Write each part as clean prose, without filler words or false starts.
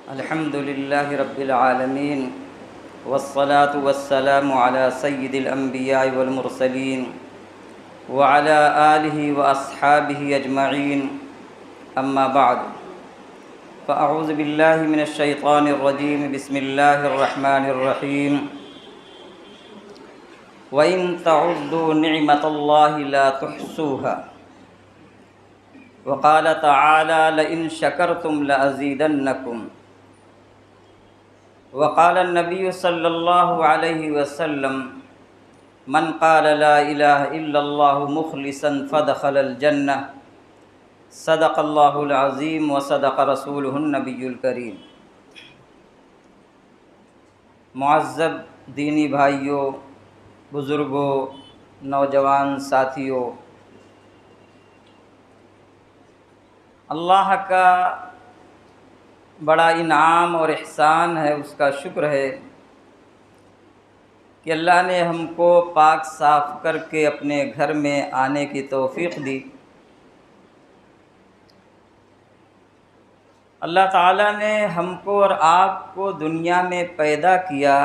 الحمد لله رب العالمين والصلاة والسلام على سيد الأنبياء والمرسلين وعلى آله وأصحابه أجمعين أما بعد فأعوذ بالله من الشيطان الرجيم بسم الله الرحمن الرحيم وإن تعدوا نعمة الله لا تحصوها وقال تعالى لئن شكرتم لأزيدنكم وقال النبي صلى الله عليه وسلم من قال لا إله إلا الله مخلصا فدخل الجنة صدق الله العظيم وصدق رسوله النبي الكريم۔ معزز دینی بھائیوں، بزرگوں، نوجوان ساتھیوں، اللہ کا بڑا انعام اور احسان ہے، اس کا شکر ہے کہ اللہ نے ہم کو پاک صاف کر کے اپنے گھر میں آنے کی توفیق دی۔ اللہ تعالیٰ نے ہم کو اور آپ کو دنیا میں پیدا کیا۔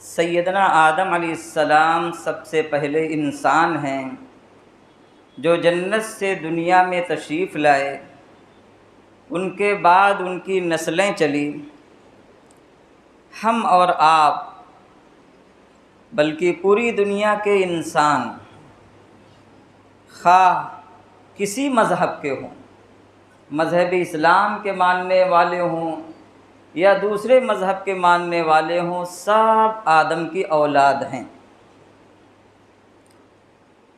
سیدنا آدم علیہ السلام سب سے پہلے انسان ہیں جو جنت سے دنیا میں تشریف لائے، ان کے بعد ان کی نسلیں چلی۔ ہم اور آپ بلکہ پوری دنیا کے انسان خواہ کسی مذہب کے ہوں، مذہب اسلام کے ماننے والے ہوں یا دوسرے مذہب کے ماننے والے ہوں، سب آدم کی اولاد ہیں۔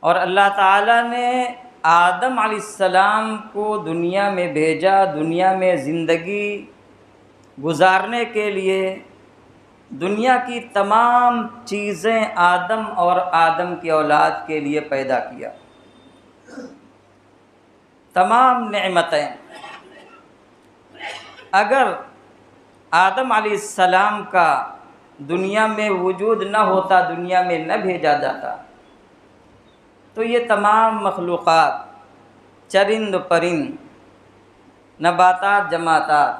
اور اللہ تعالیٰ نے آدم علیہ السلام کو دنیا میں بھیجا، دنیا میں زندگی گزارنے کے لیے۔ دنیا کی تمام چیزیں آدم اور آدم کی اولاد کے لیے پیدا کیا۔ تمام نعمتیں اگر آدم علیہ السلام کا دنیا میں وجود نہ ہوتا، دنیا میں نہ بھیجا جاتا، تو یہ تمام مخلوقات، چرند پرند، نباتات جمادات،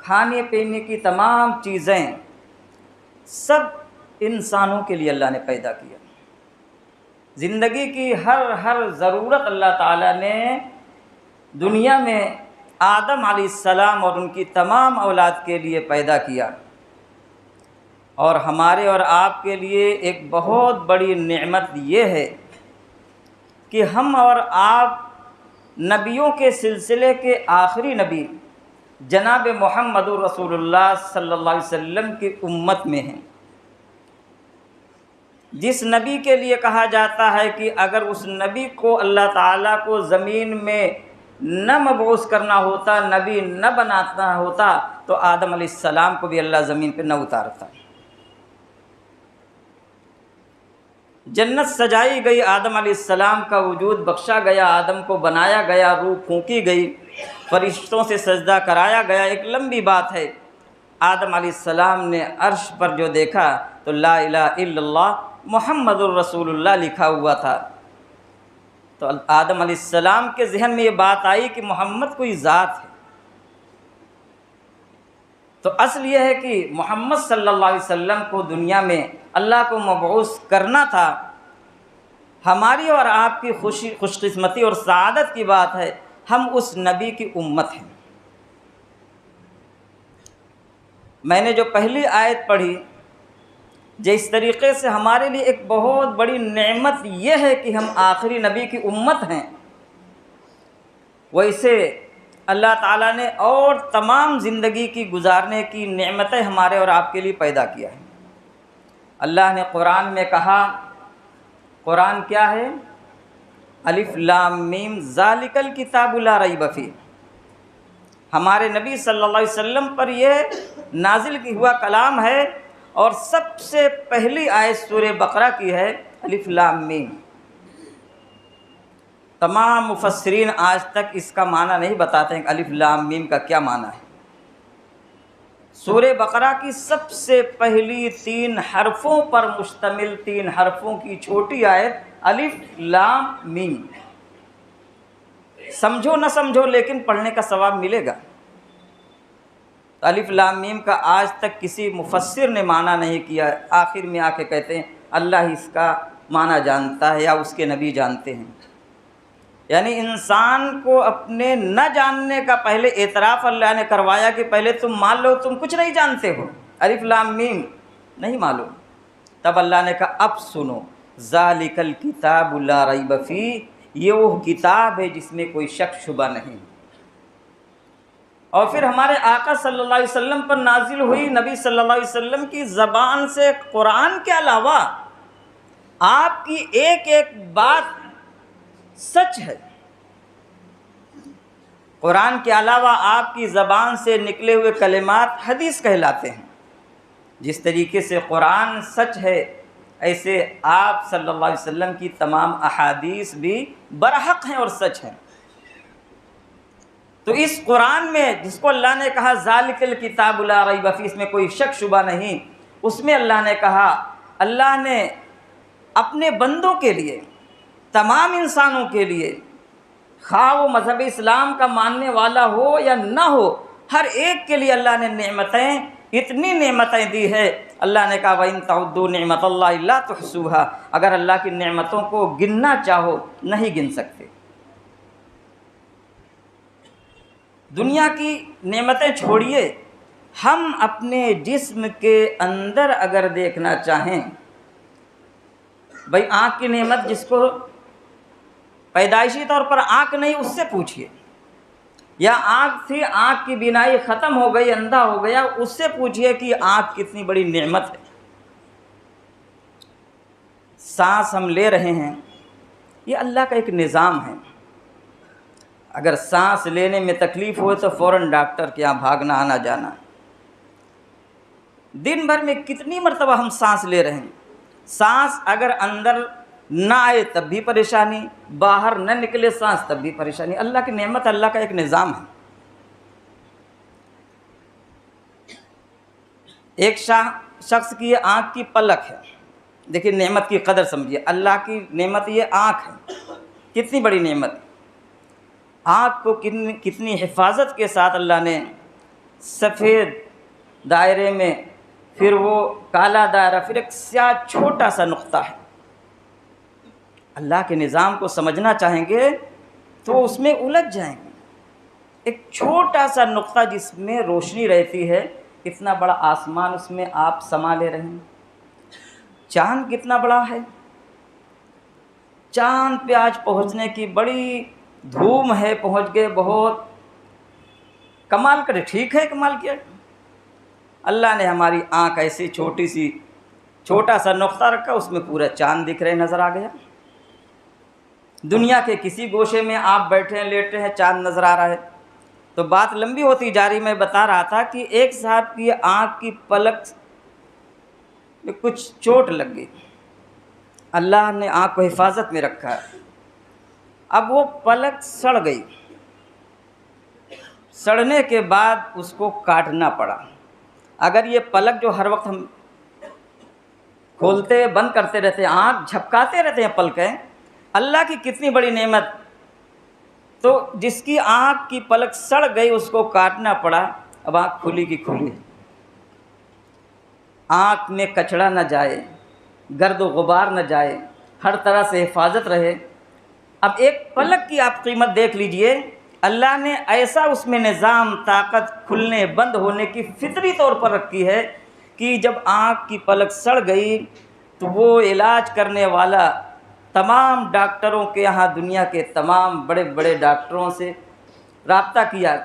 کھانے پینے کی تمام چیزیں سب انسانوں کے لیے اللہ نے پیدا کیا۔ زندگی کی ہر ضرورت اللہ تعالیٰ نے دنیا میں آدم علیہ السلام اور ان کی تمام اولاد کے لیے پیدا کیا۔ اور ہمارے اور آپ کے لیے ایک بہت بڑی نعمت یہ ہے کہ ہم اور آپ نبیوں کے سلسلے کے آخری نبی جناب محمد رسول اللہ صلی اللہ علیہ وسلم کی امت میں ہیں، جس نبی کے لیے کہا جاتا ہے کہ اگر اس نبی کو اللہ تعالیٰ کو زمین میں نہ مبعوث کرنا ہوتا، نبی نہ بنانا ہوتا، تو آدم علیہ السلام کو بھی اللہ زمین پہ نہ اتارتا۔ جنت سجائی گئی، آدم علیہ السلام کا وجود بخشا گیا، آدم کو بنایا گیا، روح پھونکی گئی، فرشتوں سے سجدہ کرایا گیا۔ ایک لمبی بات ہے۔ آدم علیہ السلام نے عرش پر جو دیکھا تو لا الہ الا اللہ محمد الرسول اللہ لکھا ہوا تھا۔ تو آدم علیہ السلام کے ذہن میں یہ بات آئی کہ محمد کوئی ذات ہے۔ تو اصل یہ ہے کہ محمد صلی اللہ علیہ وسلم کو دنیا میں اللہ کو مبعوث کرنا تھا۔ ہماری اور آپ کی خوش قسمتی اور سعادت کی بات ہے، ہم اس نبی کی امت ہیں۔ میں نے جو پہلی آیت پڑھی، جس طریقے سے ہمارے لیے ایک بہت بڑی نعمت یہ ہے کہ ہم آخری نبی کی امت ہیں، ویسے اللہ تعالیٰ نے اور تمام زندگی کی گزارنے کی نعمتیں ہمارے اور آپ کے لیے پیدا کیا ہے۔ اللہ نے قرآن میں کہا، قرآن کیا ہے؟ الف لام میم ذالک الکتاب لا ریب فیہ۔ ہمارے نبی صلی اللہ علیہ وسلم پر یہ نازل ہوا کلام ہے، اور سب سے پہلی آیت سورہ بقرہ کی ہے، الف لام میم۔ تمام مفسرین آج تک اس کا معنی نہیں بتاتے ہیں کہ الف لام میم کا کیا معنی ہے۔ سورہ بقرہ کی سب سے پہلی 3 حرفوں پر مشتمل 3 حرفوں کی چھوٹی آیت الف لام میم۔ سمجھو نہ سمجھو لیکن پڑھنے کا ثواب ملے گا۔ تو الف لام میم کا آج تک کسی مفسر نے معنی نہیں کیا، آخر میں آ کے کہتے ہیں اللہ اس کا معنی جانتا ہے یا اس کے نبی جانتے ہیں۔ یعنی انسان کو اپنے نہ جاننے کا پہلے اعتراف اللہ نے کروایا کہ پہلے تم مان لو تم کچھ نہیں جانتے ہو، الف لام میم نہیں معلوم۔ تب اللہ نے کہا اب سنو، ذالک الکتاب لا ریب فیہ، یہ وہ کتاب ہے جس میں کوئی شک شبہ نہیں۔ اور پھر ہمارے آقا صلی اللہ علیہ وسلم پر نازل ہوئی، نبی صلی اللہ علیہ وسلم کی زبان سے قرآن کے علاوہ آپ کی ایک ایک بات سچ ہے۔ قرآن کے علاوہ آپ کی زبان سے نکلے ہوئے کلمات حدیث کہلاتے ہیں۔ جس طریقے سے قرآن سچ ہے، ایسے آپ صلی اللہ علیہ وسلم کی تمام احادیث بھی برحق ہیں اور سچ ہیں۔ تو اس قرآن میں جس کو اللہ نے کہا ذالک الکتاب لا ریب فیہ، اس میں کوئی شک شبہ نہیں، اس میں اللہ نے کہا، اللہ نے اپنے بندوں کے لیے، تمام انسانوں کے لیے، خواہ وہ مذہب اسلام کا ماننے والا ہو یا نہ ہو، ہر ایک کے لیے اللہ نے نعمتیں، اتنی نعمتیں دی ہے۔ اللہ نے کہا وَإِن تَعُدُّوا نِعْمَتَ اللَّهِ لَا تُحْصُوهَا، اگر اللہ کی نعمتوں کو گننا چاہو نہیں گن سکتے۔ دنیا کی نعمتیں چھوڑیے، ہم اپنے جسم کے اندر اگر دیکھنا چاہیں، بھئی آنکھ کی نعمت جس کو پیدائشی طور پر آنکھ نہیں اس سے پوچھئے، یا آنکھ تھی آنکھ کی بینائی ختم ہو گئی اندھا ہو گیا اس سے پوچھئے کہ آنکھ کتنی بڑی نعمت ہے۔ سانس ہم لے رہے ہیں، یہ اللہ کا ایک نظام ہے۔ اگر سانس لینے میں تکلیف ہوئے تو فوراً ڈاکٹر کے یہاں بھاگنا آنا جانا۔ دن بھر میں کتنی مرتبہ ہم سانس لے رہے ہیں، سانس اگر اندر نہ آئے تب بھی پریشانی، باہر نہ نکلے سانس تب بھی پریشانی۔ اللہ کی نعمت، اللہ کا ایک نظام ہے۔ ایک شخص کی یہ آنکھ کی پلک ہے، دیکھیے نعمت کی قدر سمجھیے، اللہ کی نعمت یہ آنکھ ہے، کتنی بڑی نعمت۔ آنکھ کو کتنی حفاظت کے ساتھ اللہ نے سفید دائرے میں، پھر وہ کالا دائرہ، پھر ایک سیاہ چھوٹا سا نقطہ ہے۔ اللہ کے نظام کو سمجھنا چاہیں گے تو اس میں الجھ جائیں گے۔ ایک چھوٹا سا نقطہ جس میں روشنی رہتی ہے، اتنا بڑا آسمان اس میں آپ سما لے رہے ہیں۔ چاند کتنا بڑا ہے، چاند پہ آج پہنچنے کی بڑی دھوم ہے، پہنچ گئے، بہت کمال کرے، ٹھیک ہے کمال کیا۔ اللہ نے ہماری آنکھ ایسی چھوٹی سی، چھوٹا سا نقطہ رکھا، اس میں پورا چاند دکھ رہے، نظر آ گیا۔ دنیا کے کسی گوشے میں آپ بیٹھے ہیں، لیٹے ہیں، چاند نظر آ رہا ہے۔ تو بات لمبی ہوتی جا رہی، میں بتا رہا تھا کہ ایک صاحب کی آنکھ کی پلک میں کچھ چوٹ لگ گئی، اللہ نے آنکھ کو حفاظت میں رکھا ہے، اب وہ پلک سڑ گئی، سڑنے کے بعد اس کو کاٹنا پڑا۔ اگر یہ پلک جو ہر وقت ہم کھولتے بند کرتے رہتے ہیں، آنکھ جھپکاتے رہتے ہیں پلکیں، اللہ کی کتنی بڑی نعمت۔ تو جس کی آنکھ کی پلک سڑ گئی اس کو کاٹنا پڑا، اب آنکھ کھلی کی کھلی، آنکھ میں کچڑا نہ جائے، گرد و غبار نہ جائے، ہر طرح سے حفاظت رہے۔ اب ایک پلک کی آپ قیمت دیکھ لیجئے، اللہ نے ایسا اس میں نظام، طاقت، کھلنے بند ہونے کی فطری طور پر رکھی ہے کہ جب آنکھ کی پلک سڑ گئی تو وہ علاج کرنے والا تمام ڈاکٹروں کے یہاں، دنیا کے تمام بڑے بڑے ڈاکٹروں سے رابطہ کیا،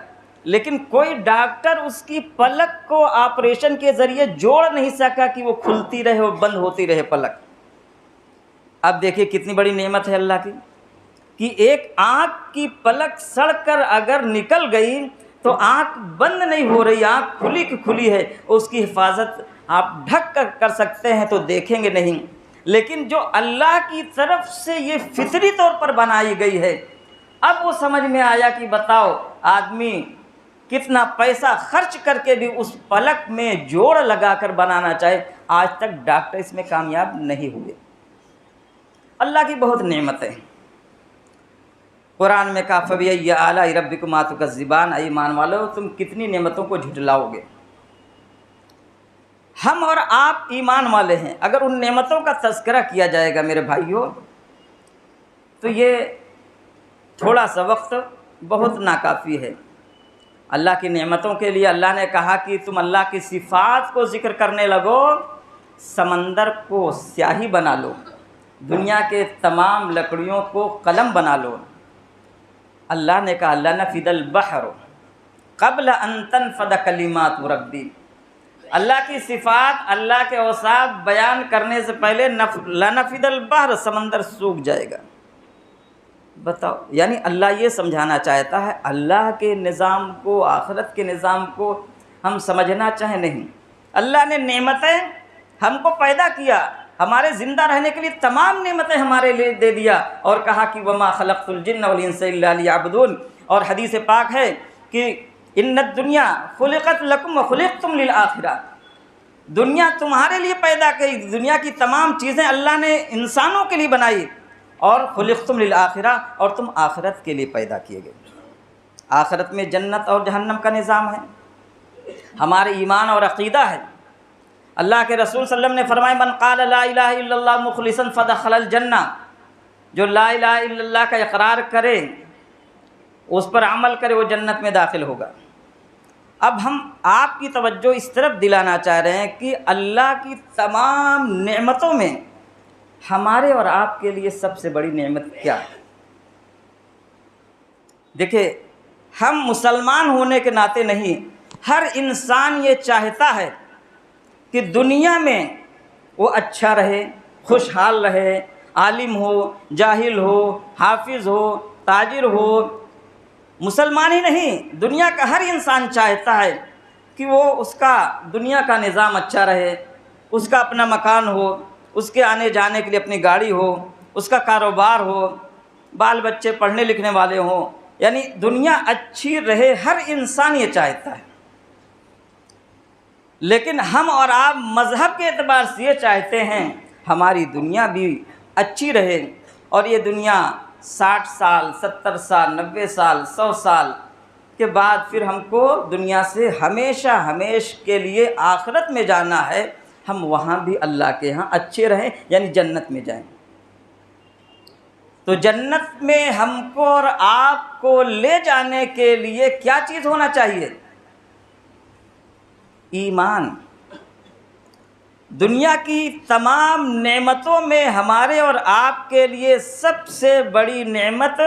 لیکن کوئی ڈاکٹر اس کی پلک کو آپریشن کے ذریعے جوڑ نہیں سکا کہ وہ کھلتی رہے اور بند ہوتی رہے پلک۔ اب دیکھیے کتنی بڑی نعمت ہے اللہ کی کہ ایک آنکھ کی پلک سڑ کر اگر نکل گئی تو آنکھ بند نہیں ہو رہی، آنکھ کھلی کی کھلی ہے، اس کی حفاظت آپ ڈھک کر سکتے ہیں تو دیکھیں گے نہیں۔ لیکن جو اللہ کی طرف سے یہ فطری طور پر بنائی گئی ہے، اب وہ سمجھ میں آیا کہ بتاؤ آدمی کتنا پیسہ خرچ کر کے بھی اس پلک میں جوڑ لگا کر بنانا چاہے، آج تک ڈاکٹر اس میں کامیاب نہیں ہوئے۔ اللہ کی بہت نعمتیں ہیں۔ قرآن میں کہا فَبِأَيِّ آلَاءِ رَبِّكُمَا تُكَذِّبَانِ، اے ایمان والو تم کتنی نعمتوں کو جھٹلاؤ گے۔ ہم اور آپ ایمان والے ہیں، اگر ان نعمتوں کا تذکرہ کیا جائے گا میرے بھائیوں تو یہ تھوڑا سا وقت بہت ناکافی ہے۔ اللہ کی نعمتوں کے لیے اللہ نے کہا کہ تم اللہ کی صفات کو ذکر کرنے لگو، سمندر کو سیاہی بنا لو، دنیا کے تمام لکڑیوں کو قلم بنا لو۔ اللہ نے کہا لَنَفِدَ الْبَحْرُ قَبْلَ أَن تَنْفَدَ كَلِمَاتُ رَبِّي، اللہ کی صفات، اللہ کے اوصاف بیان کرنے سے پہلے لَنَفِدَ الْبَحْرُ، سمندر سوکھ جائے گا۔ بتاؤ، یعنی اللہ یہ سمجھانا چاہتا ہے اللہ کے نظام کو، آخرت کے نظام کو ہم سمجھنا چاہیں نہیں۔ اللہ نے نعمتیں ہم کو پیدا کیا، ہمارے زندہ رہنے کے لیے تمام نعمتیں ہمارے لیے دے دیا، اور کہا کہ وَمَا خَلَقْتُ الْجِنَّ وَالْإِنسَ إِلَّا لِيَعْبُدُونِ، اور حدیث پاک ہے کہ إِنَّ الدُّنْيَا خُلِقَتْ لَكُمْ وَخُلِقْتُمْ لِلْآخِرَةِ، دنیا تمہارے لیے پیدا کی، دنیا کی تمام چیزیں اللہ نے انسانوں کے لیے بنائی، اور خلقتم للآخرہ، اور تم آخرت کے لیے پیدا کیے گئے۔ آخرت میں جنت اور جہنم کا نظام ہے، ہمارے ایمان اور عقیدہ ہے۔ اللہ کے رسول صلی اللہ علیہ وسلم نے فرمایا من قال لا الہ الا اللہ مخلصا فدخل الجنہ، جو لا الہ الا اللہ کا اقرار کرے، اس پر عمل کرے، وہ جنت میں داخل ہوگا۔ اب ہم آپ کی توجہ اس طرف دلانا چاہ رہے ہیں کہ اللہ کی تمام نعمتوں میں ہمارے اور آپ کے لیے سب سے بڑی نعمت کیا ہے؟ دیکھیں، ہم مسلمان ہونے کے ناطے نہیں، ہر انسان یہ چاہتا ہے کہ دنیا میں وہ اچھا رہے، خوشحال رہے، عالم ہو، جاہل ہو، حافظ ہو، تاجر ہو، مسلمان ہی نہیں، دنیا کا ہر انسان چاہتا ہے کہ وہ اس کا دنیا کا نظام اچھا رہے، اس کا اپنا مکان ہو، اس کے آنے جانے کے لیے اپنی گاڑی ہو، اس کا کاروبار ہو، بال بچے پڑھنے لکھنے والے ہوں، یعنی دنیا اچھی رہے، ہر انسان یہ چاہتا ہے۔ لیکن ہم اور آپ مذہب کے اعتبار سے یہ چاہتے ہیں ہماری دنیا بھی اچھی رہے، اور یہ دنیا 60 سال 70 سال 90 سال 100 سال کے بعد پھر ہم کو دنیا سے ہمیشہ ہمیش کے لیے آخرت میں جانا ہے، ہم وہاں بھی اللہ کے ہاں اچھے رہیں، یعنی جنت میں جائیں۔ تو جنت میں ہم کو اور آپ کو لے جانے کے لیے کیا چیز ہونا چاہیے؟ ایمان۔ دنیا کی تمام نعمتوں میں ہمارے اور آپ کے لیے سب سے بڑی نعمت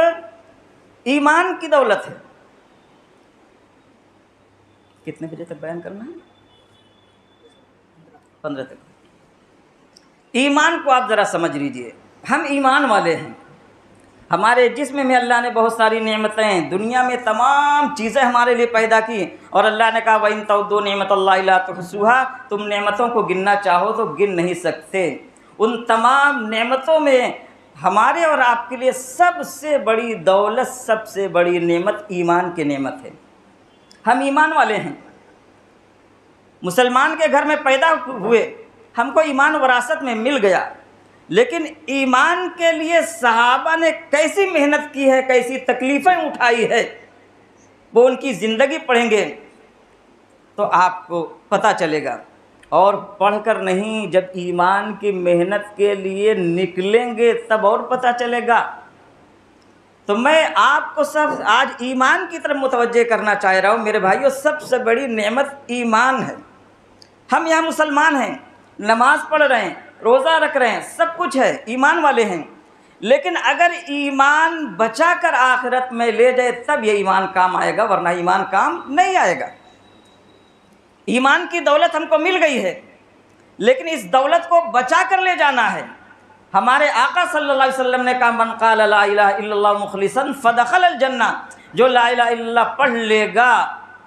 ایمان کی دولت ہے۔ کتنے بجے تک بیان کرنا ہے؟ 15 تک۔ ایمان کو آپ ذرا سمجھ لیجئے، ہم ایمان والے ہیں، ہمارے جسم میں اللہ نے بہت ساری نعمتیں، دنیا میں تمام چیزیں ہمارے لیے پیدا کی، اور اللہ نے کہا وَإِن تَعُدُّوا نِعْمَتَ اللَّهِ لَا تُحْصُوهَا، تم نعمتوں کو گننا چاہو تو گن نہیں سکتے۔ ان تمام نعمتوں میں ہمارے اور آپ کے لیے سب سے بڑی دولت، سب سے بڑی نعمت ایمان کی نعمت ہے۔ ہم ایمان والے ہیں، مسلمان کے گھر میں پیدا ہوئے، ہم کو ایمان وراثت میں مل گیا، لیکن ایمان کے لیے صحابہ نے کیسی محنت کی ہے، کیسی تکلیفیں اٹھائی ہے، وہ ان کی زندگی پڑھیں گے تو آپ کو پتہ چلے گا، اور پڑھ کر نہیں، جب ایمان کی محنت کے لیے نکلیں گے تب اور پتہ چلے گا۔ تو میں آپ کو سب آج ایمان کی طرف متوجہ کرنا چاہ رہا ہوں میرے بھائیو، سب سے بڑی نعمت ایمان ہے۔ ہم یہاں مسلمان ہیں، نماز پڑھ رہے ہیں، روزہ رکھ رہے ہیں، سب کچھ ہے، ایمان والے ہیں، لیکن اگر ایمان بچا کر آخرت میں لے جائے تب یہ ایمان کام آئے گا، ورنہ ایمان کام نہیں آئے گا۔ ایمان کی دولت ہم کو مل گئی ہے، لیکن اس دولت کو بچا کر لے جانا ہے۔ ہمارے آقا صلی اللہ علیہ وسلم نے کہا من قال لا الہ الا اللہ مخلصا فدخل الجنہ، جو لا الہ الا اللہ پڑھ لے گا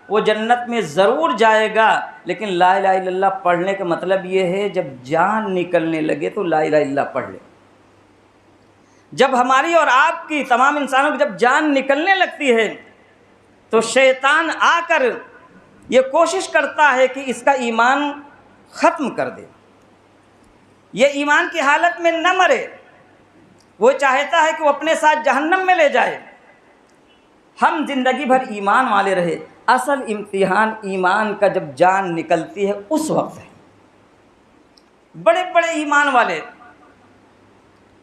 وہ جنت میں ضرور جائے گا، لیکن لا الہ الا اللہ پڑھنے کا مطلب یہ ہے جب جان نکلنے لگے تو لا الہ الا اللہ پڑھ لے۔ جب ہماری اور آپ کی تمام انسانوں کی جب جان نکلنے لگتی ہے تو شیطان آ کر یہ کوشش کرتا ہے کہ اس کا ایمان ختم کر دے، یہ ایمان کی حالت میں نہ مرے، وہ چاہتا ہے کہ وہ اپنے ساتھ جہنم میں لے جائے، ہم زندگی بھر ایمان والے رہے، اصل امتحان ایمان کا جب جان نکلتی ہے اس وقت ہے۔ بڑے بڑے ایمان والے،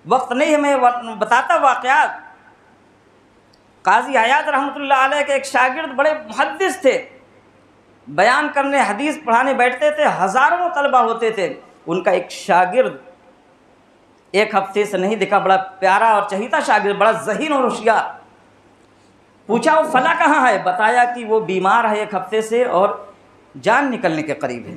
وقت نہیں ہمیں بتاتا واقعات، قاضی عیاض رحمۃ اللہ علیہ کے ایک شاگرد بڑے محدث تھے، بیان کرنے حدیث پڑھانے بیٹھتے تھے، ہزاروں طلبہ ہوتے تھے، ان کا ایک شاگرد ایک ہفتے سے نہیں دکھا، بڑا پیارا اور چہیتا شاگرد، بڑا ذہین اور ہوشیار۔ پوچھا وہ فلاں کہاں ہے؟ بتایا کہ وہ بیمار ہے ایک ہفتے سے اور جان نکلنے کے قریب ہے۔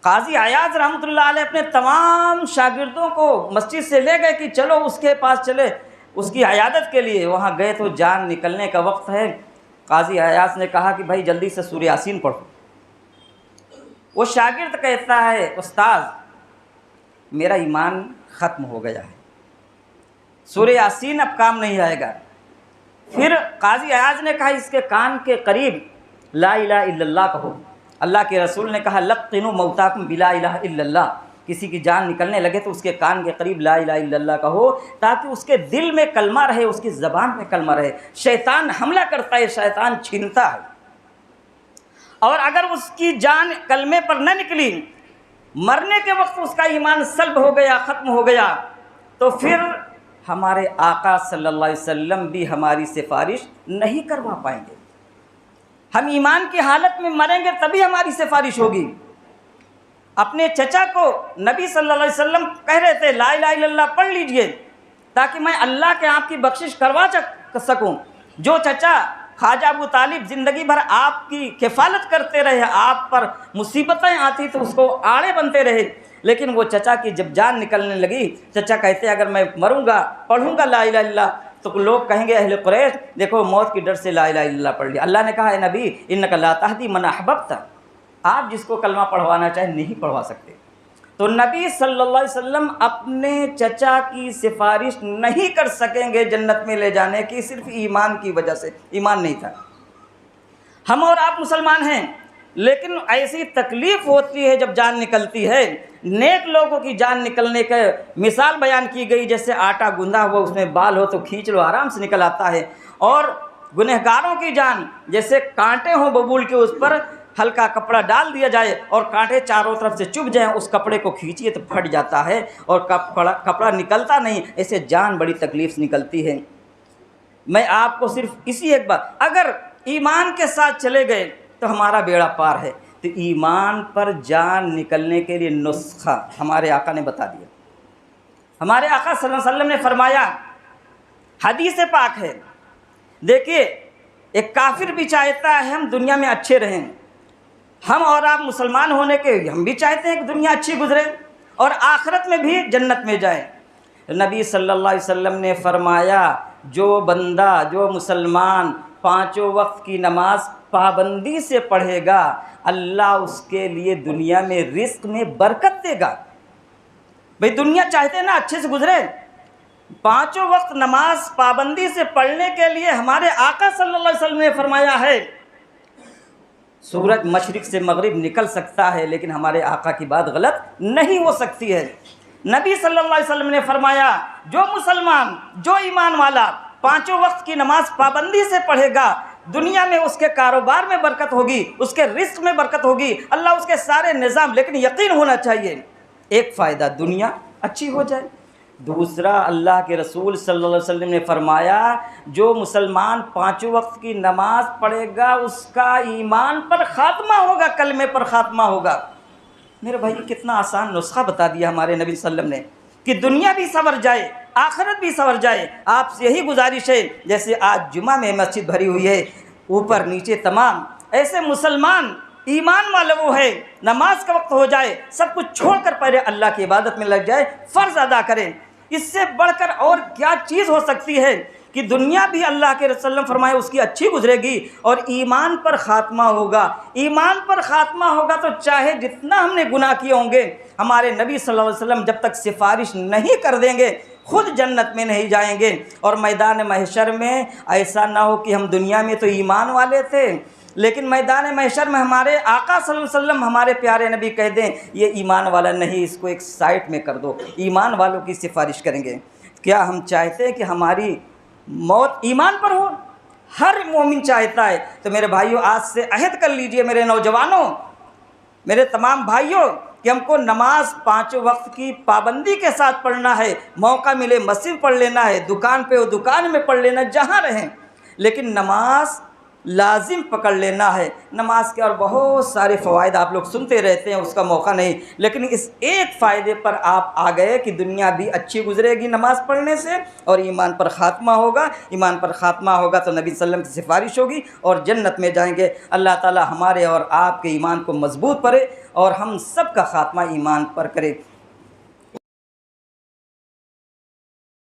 قاضی عیاض رحمۃ اللہ علیہ اپنے تمام شاگردوں کو مسجد سے لے گئے کہ چلو اس کے پاس چلے اس کی عیادت کے لیے۔ وہاں گئے تو جان نکلنے کا وقت ہے۔ قاضی عیاض نے کہا کہ بھائی جلدی سے سورہ یاسین پڑھو۔ وہ شاگرد کہتا ہے استاذ میرا ایمان ختم ہو گیا ہے، سورہ یاسین اب کام نہیں آئے گا۔ پھر قاضی عیاض نے کہا اس کے کان کے قریب لا الہ الا اللہ کہو۔ اللہ کے رسول نے کہا لقنوا موتاکم بلا الہ الا اللہ، کسی کی جان نکلنے لگے تو اس کے کان کے قریب لا الہ الا اللہ کہو تاکہ اس کے دل میں کلمہ رہے، اس کی زبان میں کلمہ رہے۔ شیطان حملہ کرتا ہے، شیطان چھینتا ہے، اور اگر اس کی جان کلمے پر نہ نکلی، مرنے کے وقت اس کا ایمان سلب ہو گیا، ختم ہو گیا، تو پھر ہمارے آقا صلی اللہ علیہ وسلم بھی ہماری سفارش نہیں کروا پائیں گے۔ ہم ایمان کی حالت میں مریں گے تبھی ہماری سفارش ہوگی۔ اپنے چچا کو نبی صلی اللہ علیہ وسلم کہہ رہے تھے لا الہ الا اللہ پڑھ لیجئے تاکہ میں اللہ کے آپ کی بخشش کروا سکوں۔ جو چچا خواجہ ابو طالب زندگی بھر آپ کی کفالت کرتے رہے، آپ پر مصیبتیں آتی تو اس کو آڑے بنتے رہے، لیکن وہ چچا کی جب جان نکلنے لگی، چچا کہتے اگر میں مروں گا پڑھوں گا لا الہ الا اللہ تو لوگ کہیں گے اہل قریش دیکھو موت کی ڈر سے لا الہ الا اللہ پڑھ لیا۔ اللہ نے کہا اے نبی انک لا تہدی من احببت، آپ جس کو کلمہ پڑھوانا چاہیں نہیں پڑھوا سکتے۔ تو نبی صلی اللہ علیہ وسلم اپنے چچا کی سفارش نہیں کر سکیں گے جنت میں لے جانے کی، صرف ایمان کی وجہ سے، ایمان نہیں تھا۔ ہم اور آپ مسلمان ہیں، لیکن ایسی تکلیف ہوتی ہے جب جان نکلتی ہے۔ نیک لوگوں کی جان نکلنے کا مثال بیان کی گئی، جیسے آٹا گندھا ہوا اس میں بال ہو تو کھینچ لو آرام سے نکل آتا ہے، اور گنہگاروں کی جان جیسے کانٹے ہوں ببول کے، اس پر ہلکا کپڑا ڈال دیا جائے اور کانٹے چاروں طرف سے چبھ جائیں، اس کپڑے کو کھینچیے تو پھٹ جاتا ہے اور کپڑا نکلتا نہیں، ایسے جان بڑی تکلیف سے نکلتی ہے۔ میں آپ کو صرف اسی ایک بات، اگر ایمان کے ساتھ چلے گئے تو ہمارا بیڑا پار ہے۔ تو ایمان پر جان نکلنے کے لیے نسخہ ہمارے آقا نے بتا دیا۔ ہمارے آقا صلی اللہ علیہ وسلم نے فرمایا، حدیث پاک ہے، دیکھیے ایک کافر بھی چاہتا ہے ہم دنیا میں اچھے رہیں، ہم اور آپ مسلمان ہونے کے ہم بھی چاہتے ہیں کہ دنیا اچھی گزرے اور آخرت میں بھی جنت میں جائیں۔ نبی صلی اللہ علیہ وسلم نے فرمایا جو بندہ، جو مسلمان 5 وقت کی نماز پابندی سے پڑھے گا، اللہ اس کے لیے دنیا میں رزق میں برکت دے گا۔ بھئی دنیا چاہتے ہیں نا اچھے سے گزرے، 5 وقت نماز پابندی سے پڑھنے کے لیے ہمارے آقا صلی اللہ علیہ وسلم نے فرمایا ہے سورج مشرق سے مغرب نکل سکتا ہے لیکن ہمارے آقا کی بات غلط نہیں ہو سکتی ہے۔ نبی صلی اللہ علیہ وسلم نے فرمایا جو مسلمان، جو ایمان والا 5 وقت کی نماز پابندی سے پڑھے گا، دنیا میں اس کے کاروبار میں برکت ہوگی، اس کے رزق میں برکت ہوگی، اللہ اس کے سارے نظام، لیکن یقین ہونا چاہیے ایک فائدہ دنیا اچھی ہو جائے، دوسرا اللہ کے رسول صلی اللہ علیہ وسلم نے فرمایا جو مسلمان 5 وقت کی نماز پڑھے گا اس کا ایمان پر خاتمہ ہوگا، کلمے پر خاتمہ ہوگا۔ میرے بھائی کتنا آسان نسخہ بتا دیا ہمارے نبی صلی اللہ علیہ وسلم نے کہ دنیا بھی سنور جائے، آخرت بھی سنور جائے۔ آپ سے یہی گزارش ہے، جیسے آج جمعہ میں مسجد بھری ہوئی ہے، اوپر نیچے تمام ایسے مسلمان ایمان والا وہ ہے، نماز کا وقت ہو جائے سب کچھ چھوڑ کر پہلے اللہ کی عبادت میں لگ جائے، فرض ادا کریں۔ اس سے بڑھ کر اور کیا چیز ہو سکتی ہے کہ دنیا بھی اللہ کے رسول فرمائے اس کی اچھی گزرے گی اور ایمان پر خاتمہ ہوگا۔ ایمان پر خاتمہ ہوگا تو چاہے جتنا ہم نے گناہ کیے ہوں گے، ہمارے نبی صلی اللہ علیہ وسلم جب تک سفارش نہیں کر دیں گے خود جنت میں نہیں جائیں گے۔ اور میدان محشر میں ایسا نہ ہو کہ ہم دنیا میں تو ایمان والے تھے لیکن میدان محشر میں ہمارے آقا صلی اللہ علیہ وسلم، ہمارے پیارے نبی کہہ دیں یہ ایمان والا نہیں، اس کو ایک سائٹ میں کر دو، ایمان والوں کی سفارش کریں گے۔ کیا ہم چاہتے ہیں کہ ہماری موت ایمان پر ہو؟ ہر مومن چاہتا ہے۔ تو میرے بھائیوں، آج سے عہد کر لیجئے، میرے نوجوانوں، میرے تمام بھائیوں، کہ ہم کو نماز 5 وقت کی پابندی کے ساتھ پڑھنا ہے۔ موقع ملے مسجد پڑھ لینا ہے، دکان پہ ہو دکان میں پڑھ لینا، جہاں رہیں، لیکن نماز لازم پکڑ لینا ہے۔ نماز کے اور بہت سارے فوائد آپ لوگ سنتے رہتے ہیں، اس کا موقع نہیں، لیکن اس ایک فائدے پر آپ آ گئے کہ دنیا بھی اچھی گزرے گی نماز پڑھنے سے، اور ایمان پر خاتمہ ہوگا۔ ایمان پر خاتمہ ہوگا تو نبی صلی اللہ علیہ وسلم کی سفارش ہوگی اور جنت میں جائیں گے۔ اللہ تعالی ہمارے اور آپ کے ایمان کو مضبوط کرے اور ہم سب کا خاتمہ ایمان پر کرے۔